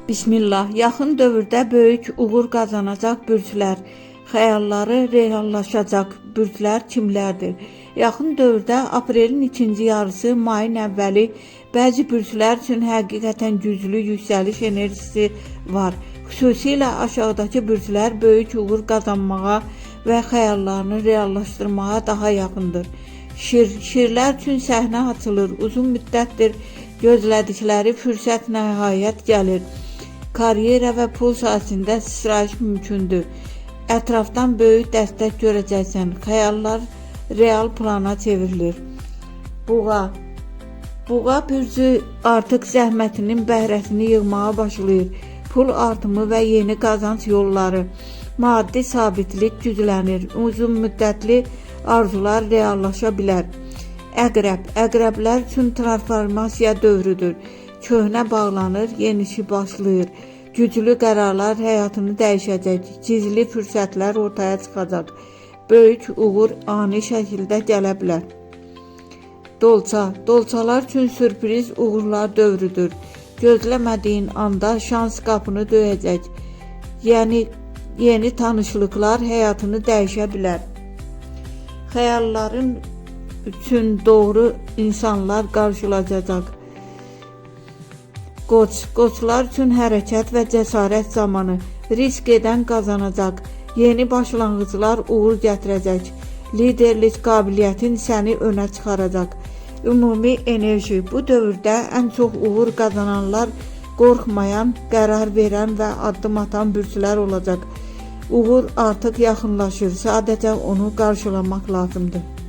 Bismillah, yaxın dövrdə böyük uğur qazanacaq bürclər, xəyalları reallaşacaq bürclər kimlərdir? Yaxın dövrdə aprelin ikinci yarısı, mayın əvvəli bəzi bürclər üçün həqiqətən güclü yüksəliş enerjisi var. Xüsusilə aşağıdakı bürclər böyük uğur qazanmağa və xəyallarını reallaşdırmağa daha yaxındır. Şirlər üçün səhnə açılır, uzun müddətdir gözlədikləri fürsət nəhayət gəlir. Karyera və pul sahəsində sıçrayış mümkündür. Ətrafdan böyük dəstək görəcəksən. Xəyallar real plana çevrilir. Buğa bürcü artıq zəhmətinin bəhrəsini yığmağa başlayır. Pul artımı və yeni qazanc yolları. Maddi sabitlik güclənir. Uzun müddətli arzular reallaşa bilər. Əqrəblər üçün transformasiya dövrüdür. Köhnə bağlanır, yenisi başlayır. Güclü qərarlar həyatını dəyişəcək. Gizli fürsətlər ortaya çıxacaq. Böyük uğur ani şəkildə gələ bilər. Dolçalar üçün sürpriz uğurlar dövrüdür. Gözləmədiyin anda şans qapını döyəcək. Yeni tanışlıqlar həyatını dəyişə bilər. Xəyalların üçün doğru insanlar qarşılaşacaq. Qoçlar üçün hərəkət və cəsarət zamanı. Risk edən qazanacaq. Yeni başlanğıclar uğur gətirəcək. Liderlik qabiliyyətin səni önə çıxaracaq. Ümumi enerji. Bu dövrdə ən çox uğur qazananlar qorxmayan, qərar verən və addım atan bürclər olacaq. Uğur artıq yaxınlaşır. Sadəcə onu qarşılamaq lazımdır.